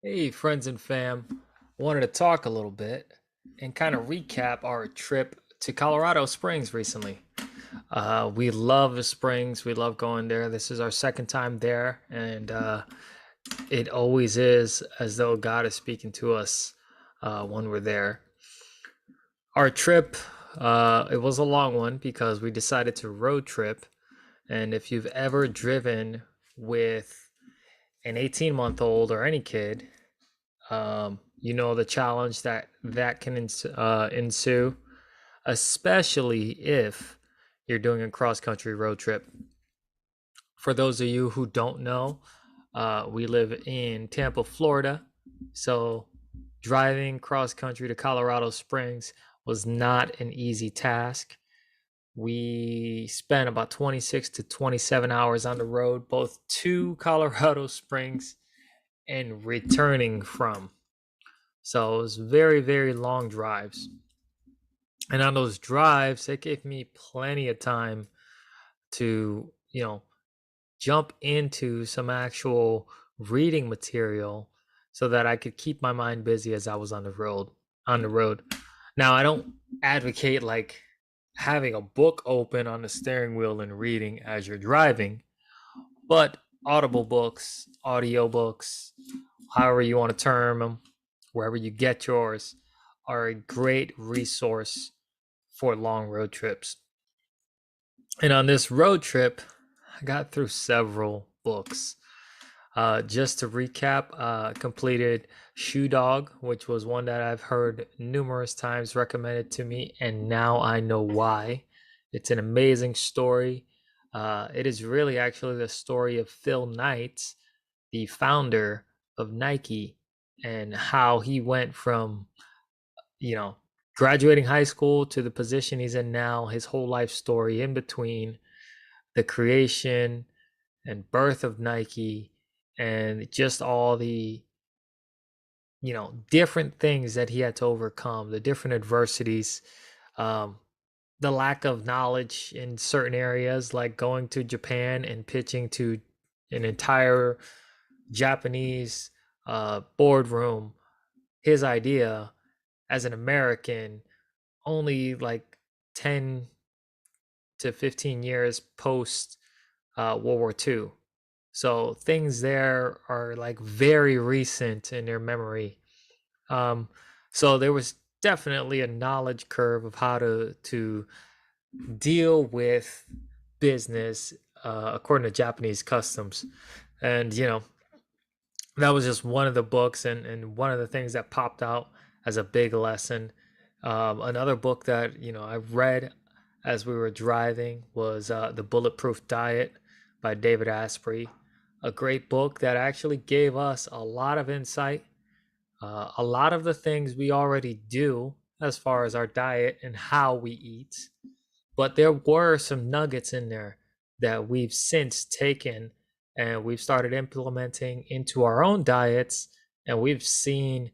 Hey, friends and fam. Wanted to talk a little bit and kind of recap our trip to Colorado Springs recently. We love the Springs. We love going there. This is our second time there, and it always is as though God is speaking to us when we're there. Our trip, it was a long one because we decided to road trip. And if you've ever driven with an 18-month-old or any kid, you know the challenge that can ensue, especially if you're doing a cross country road trip. For those of you who don't know, we live in Tampa, Florida, so driving cross country to Colorado Springs was not an easy task. We spent about 26 to 27 hours on the road, both to Colorado Springs and returning from. So it was very, very long drives. And on those drives, it gave me plenty of time to, jump into some actual reading material so that I could keep my mind busy as I was on the road. Now, I don't advocate like having a book open on the steering wheel and reading as you're driving, but audible books, audio books, however you want to term them, wherever you get yours, are a great resource for long road trips. And on this road trip, I got through several books. Just to recap, completed Shoe Dog, which was one that I've heard numerous times recommended to me, and now I know why. It's an amazing story. It is really actually the story of Phil Knight, the founder of Nike, and how he went from, you know, graduating high school to the position he's in now, his whole life story in between the creation and birth of Nike and just all the, different things that he had to overcome, the different adversities, um, the lack of knowledge in certain areas, like going to Japan and pitching to an entire Japanese boardroom his idea as an American only like 10 to 15 years post World War II. So things there are like very recent in their memory. Um, so there was definitely a knowledge curve of how to deal with business according to Japanese customs. And that was just one of the books and one of the things that popped out as a big lesson. Another book that I read as we were driving was The Bulletproof Diet by David Asprey, a great book that actually gave us a lot of insight, a lot of the things we already do as far as our diet and how we eat, but there were some nuggets in there that we've since taken and we've started implementing into our own diets, and we've seen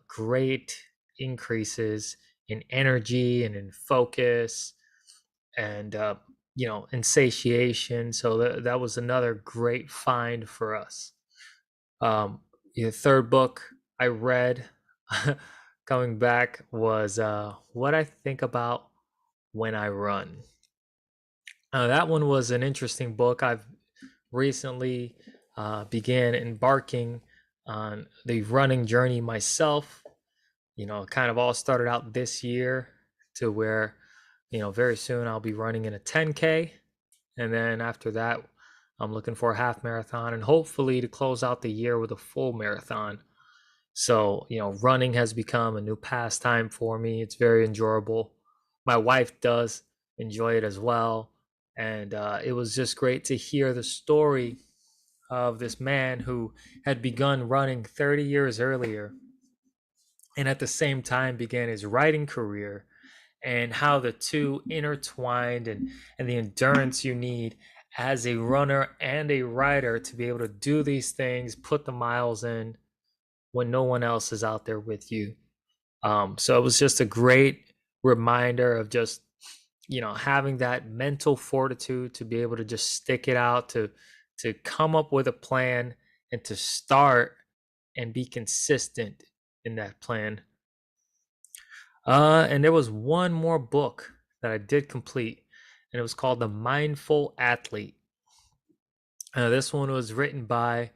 great increases in energy and in focus and in satiation. So that was another great find for us. The third book I read coming back was What I Think About When I Run. That one was an interesting book. I've recently began embarking on the running journey myself. It kind of all started out this year to where, very soon I'll be running in a 10K. And then after that, I'm looking for a half marathon and hopefully to close out the year with a full marathon. So, running has become a new pastime for me. It's very enjoyable. My wife does enjoy it as well. And it was just great to hear the story of this man who had begun running 30 years earlier and at the same time began his writing career, and how the two intertwined, and the endurance you need as a runner and a writer to be able to do these things, put the miles in when no one else is out there with you. So it was just a great reminder of just, having that mental fortitude to be able to just stick it out, to come up with a plan and to start and be consistent in that plan. And there was one more book that I did complete, and it was called The Mindful Athlete. This one was written by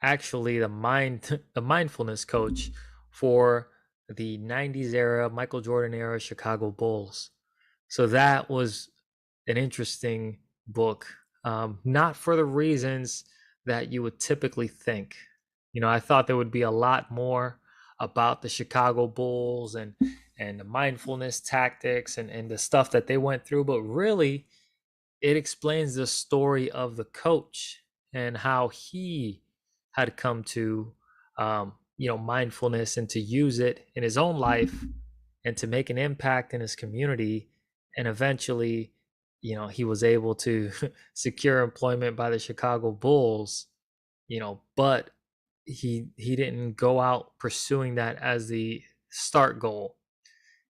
actually the mindfulness coach for the 90s era, Michael Jordan era Chicago Bulls. So that was an interesting book, not for the reasons that you would typically think. I thought there would be a lot more about the Chicago Bulls and the mindfulness tactics and the stuff that they went through, but really it explains the story of the coach and how he had come to mindfulness and to use it in his own life and to make an impact in his community. And eventually, he was able to secure employment by the Chicago Bulls, but he didn't go out pursuing that as the start goal.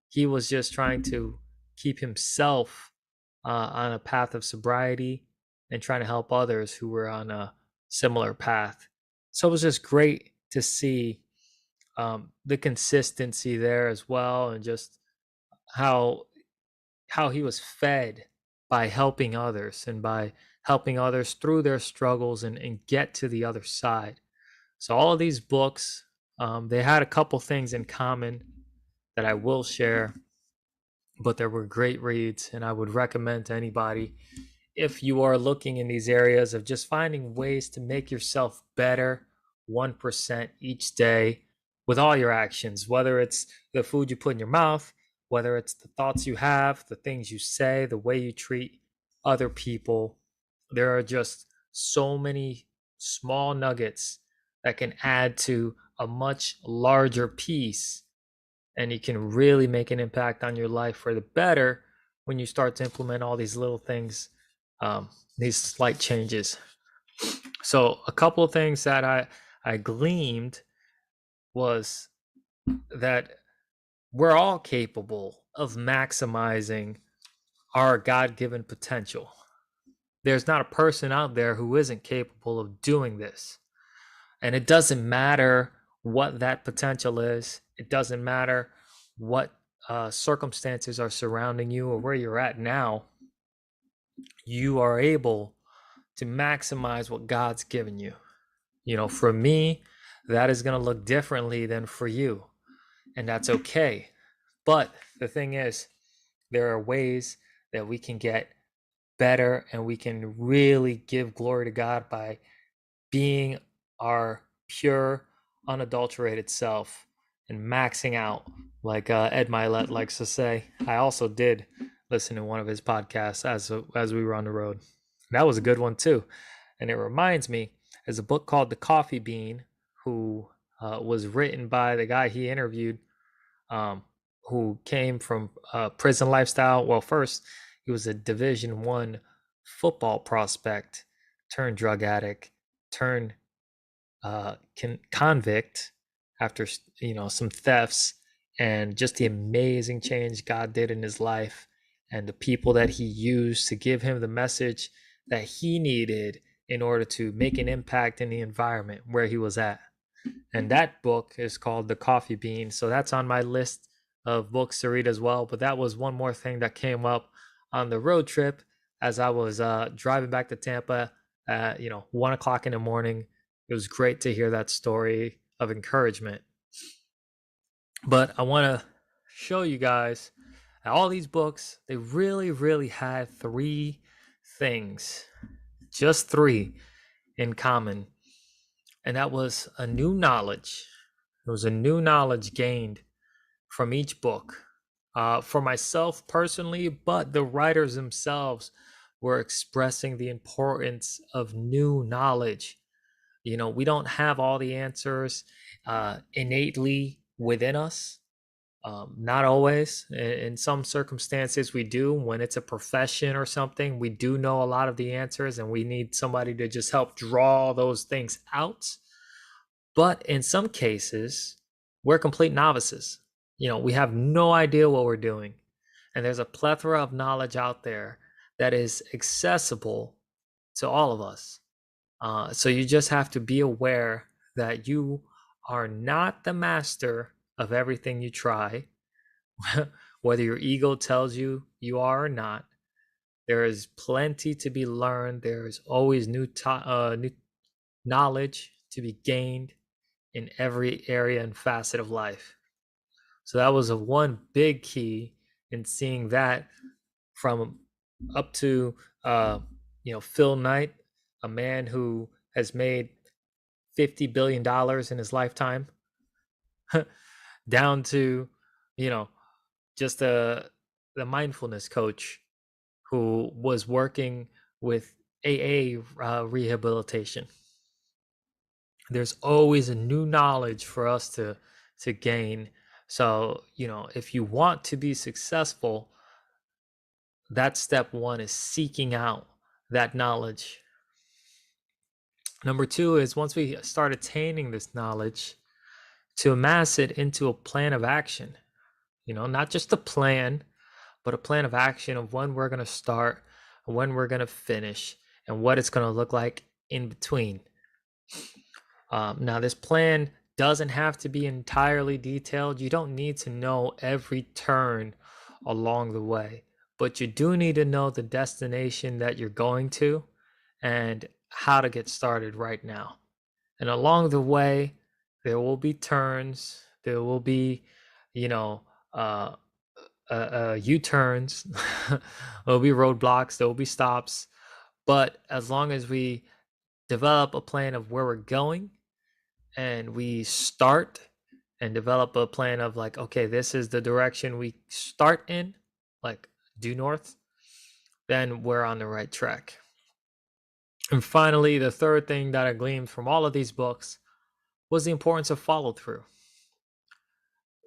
He was just trying to keep himself on a path of sobriety and trying to help others who were on a similar path. So it was just great to see the consistency there as well, and just how he was fed by helping others and by helping others through their struggles and get to the other side. So all of these books, they had a couple things in common that I will share, but there were great reads, and I would recommend to anybody, if you are looking in these areas of just finding ways to make yourself better 1% each day with all your actions, whether it's the food you put in your mouth, whether it's the thoughts you have, the things you say, the way you treat other people. There are just so many small nuggets that can add to a much larger piece, and you can really make an impact on your life for the better when you start to implement all these little things, these slight changes. So a couple of things that I gleaned was that we're all capable of maximizing our God-given potential. There's not a person out there who isn't capable of doing this. And it doesn't matter what that potential is. It doesn't matter what circumstances are surrounding you or where you're at now. You are able to maximize what God's given you. For me, that is going to look differently than for you, and that's okay. But the thing is, there are ways that we can get better, and we can really give glory to God by being our pure, unadulterated self and maxing out, like Ed Milet likes to say. I also did listen to one of his podcasts as we were on the road. That was a good one too, and it reminds me, there's a book called The Coffee Bean, who was written by the guy he interviewed, who came from prison lifestyle. Well, first he was a Division I football prospect turned drug addict turned convict after some thefts, and just the amazing change God did in his life and the people that he used to give him the message that he needed in order to make an impact in the environment where he was at. And that book is called The Coffee Bean. So that's on my list of books to read as well. But that was one more thing that came up on the road trip as I was driving back to Tampa at 1 o'clock in the morning. It was great to hear that story of encouragement. But I want to show you guys all these books, they really, really had three things, just three in common. And that was a new knowledge. It was a new knowledge gained from each book. For myself personally, but the writers themselves were expressing the importance of new knowledge. We don't have all the answers innately within us. Not always. In some circumstances, we do. When it's a profession or something, we do know a lot of the answers, and we need somebody to just help draw those things out. But in some cases, we're complete novices. We have no idea what we're doing. And there's a plethora of knowledge out there that is accessible to all of us. So you just have to be aware that you are not the master of everything you try, whether your ego tells you you are or not. There is plenty to be learned. There is always new knowledge to be gained in every area and facet of life. So that was a one big key in seeing that from up to uh, Phil Knight, a man who has made $50 billion in his lifetime, down to you know just the mindfulness coach who was working with AA rehabilitation. There's always a new knowledge for us to gain. So, if you want to be successful, that step one is seeking out that knowledge. Number two is once we start attaining this knowledge, to amass it into a plan of action. Not just a plan, but a plan of action of when we're going to start, when we're going to finish, and what it's going to look like in between. Now, this plan doesn't have to be entirely detailed. You don't need to know every turn along the way, but you do need to know the destination that you're going to and how to get started right now. And along the way, there will be turns, there will be, you know, uh, U-turns, there will be roadblocks, there will be stops. But as long as we develop a plan of where we're going and we start and develop a plan of like, okay, this is the direction we start in, like due north, then we're on the right track. And finally, the third thing that I gleaned from all of these books was the importance of follow through.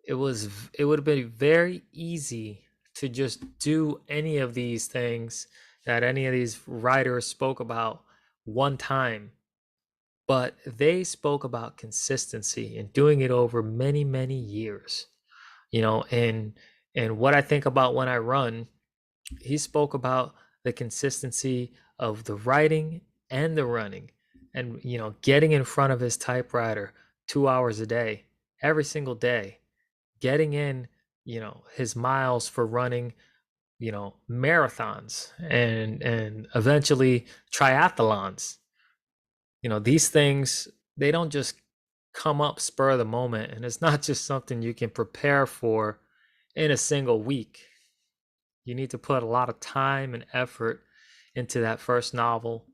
It would have been very easy to just do any of these things that any of these writers spoke about one time, but they spoke about consistency and doing it over many, many years. And what I think about when I run, he spoke about the consistency of the writing and the running, and getting in front of his typewriter 2 hours a day every single day, getting in his miles for running marathons and eventually triathlons. These things, they don't just come up spur of the moment, and it's not just something you can prepare for in a single week. You need to put a lot of time and effort into that first novel.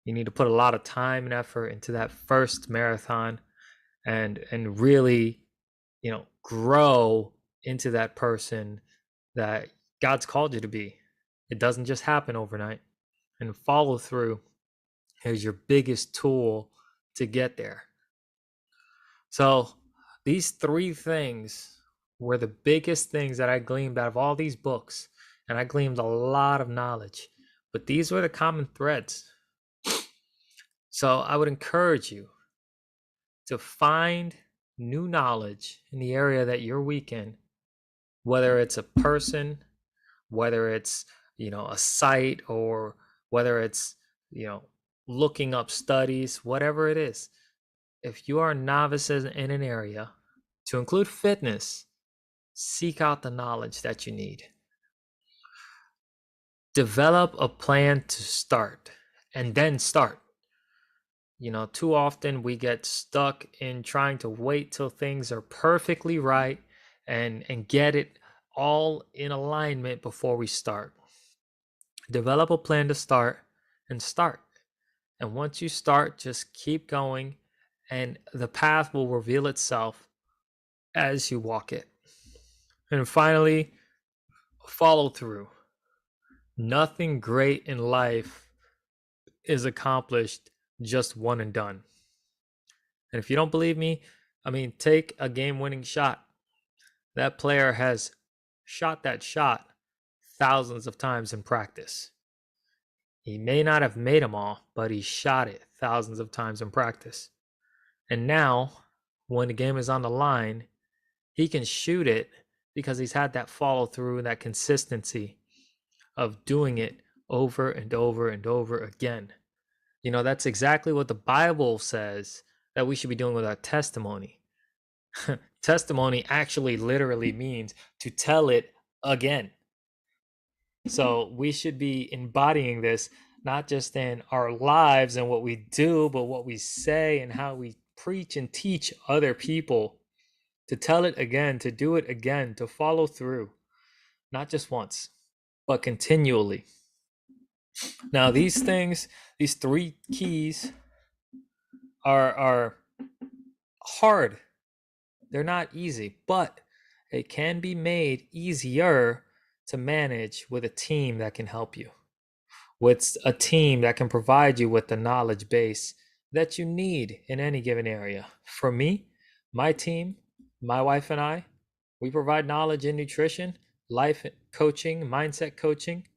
You need to put a lot of time and effort into that first marathon, and really, grow into that person that God's called you to be. It doesn't just happen overnight. And follow through is your biggest tool to get there. So these three things were the biggest things that I gleaned out of all these books, and I gleaned a lot of knowledge, but these were the common threads. So I would encourage you to find new knowledge in the area that you're weak in, whether it's a person, whether it's, a site, or whether it's, looking up studies, whatever it is. If you are novices in an area, to include fitness, seek out the knowledge that you need. Develop a plan to start, and then start. Too often we get stuck in trying to wait till things are perfectly right and get it all in alignment before we start. Develop a plan to start and start. And once you start, just keep going, and the path will reveal itself as you walk it. And finally, follow through. Nothing great in life is accomplished just one and done. And if you don't believe me, take a game-winning shot. That player has shot that shot thousands of times in practice. He may not have made them all, but he shot it thousands of times in practice. And now, when the game is on the line, he can shoot it because he's had that follow through and that consistency of doing it over and over and over again. That's exactly what the Bible says that we should be doing with our testimony. Testimony actually literally means to tell it again. So we should be embodying this not just in our lives and what we do, but what we say and how we preach and teach other people, to tell it again, to do it again, to follow through, not just once, but continually. Now, these things, these three keys are hard. They're not easy, but it can be made easier to manage with a team that can help you, with a team that can provide you with the knowledge base that you need in any given area. For me, my team, my wife and I, we provide knowledge in nutrition, life coaching, mindset coaching,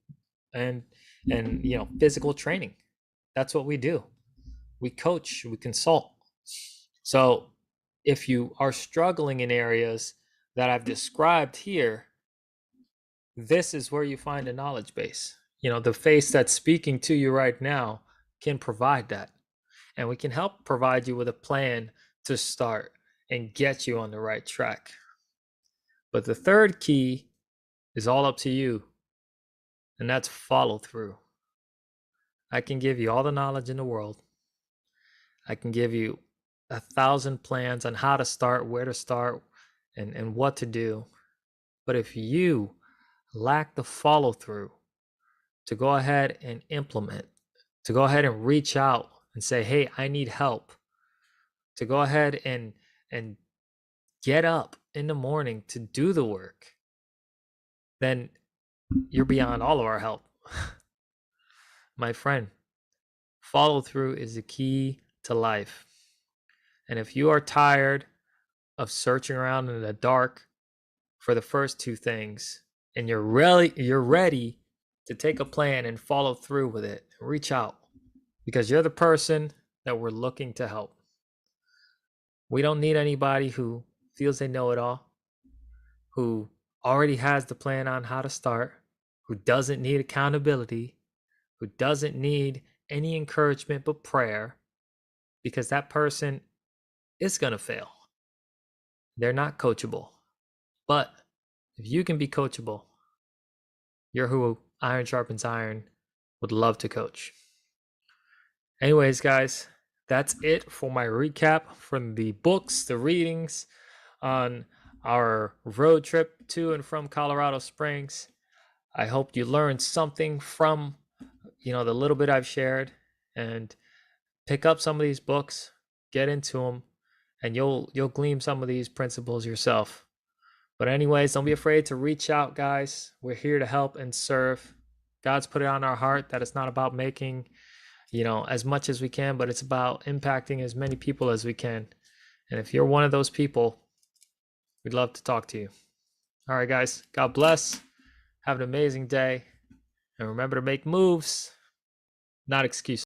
and physical training. That's what we do. We coach, we consult. So if you are struggling in areas that I've described here, this is where you find a knowledge base. The face that's speaking to you right now can provide that. And we can help provide you with a plan to start and get you on the right track. But the third key is all up to you, and that's follow through. I can give you all the knowledge in the world. I can give you 1,000 plans on how to start, where to start, and what to do. But if you lack the follow through to go ahead and implement, to go ahead and reach out and say, hey, I need help, to go ahead and get up in the morning to do the work, then you're beyond all of our help. My friend, follow through is the key to life. And if you are tired of searching around in the dark for the first two things, and you're ready to take a plan and follow through with it, reach out, because you're the person that we're looking to help. We don't need anybody who feels they know it all, who already has the plan on how to start, who doesn't need accountability, who doesn't need any encouragement but prayer, because that person is going to fail. They're not coachable. But if you can be coachable, you're who Iron Sharpens Iron would love to coach. Anyways, guys, that's it for my recap from the books, the readings on our road trip to and from Colorado Springs. I hope you learned something from, the little bit I've shared, and pick up some of these books, get into them, and you'll glean some of these principles yourself. But anyways, don't be afraid to reach out, guys. We're here to help and serve. God's put it on our heart that it's not about making, as much as we can, but it's about impacting as many people as we can. And if you're one of those people, we'd love to talk to you. All right, guys. God bless. Have an amazing day. And remember to make moves, not excuses.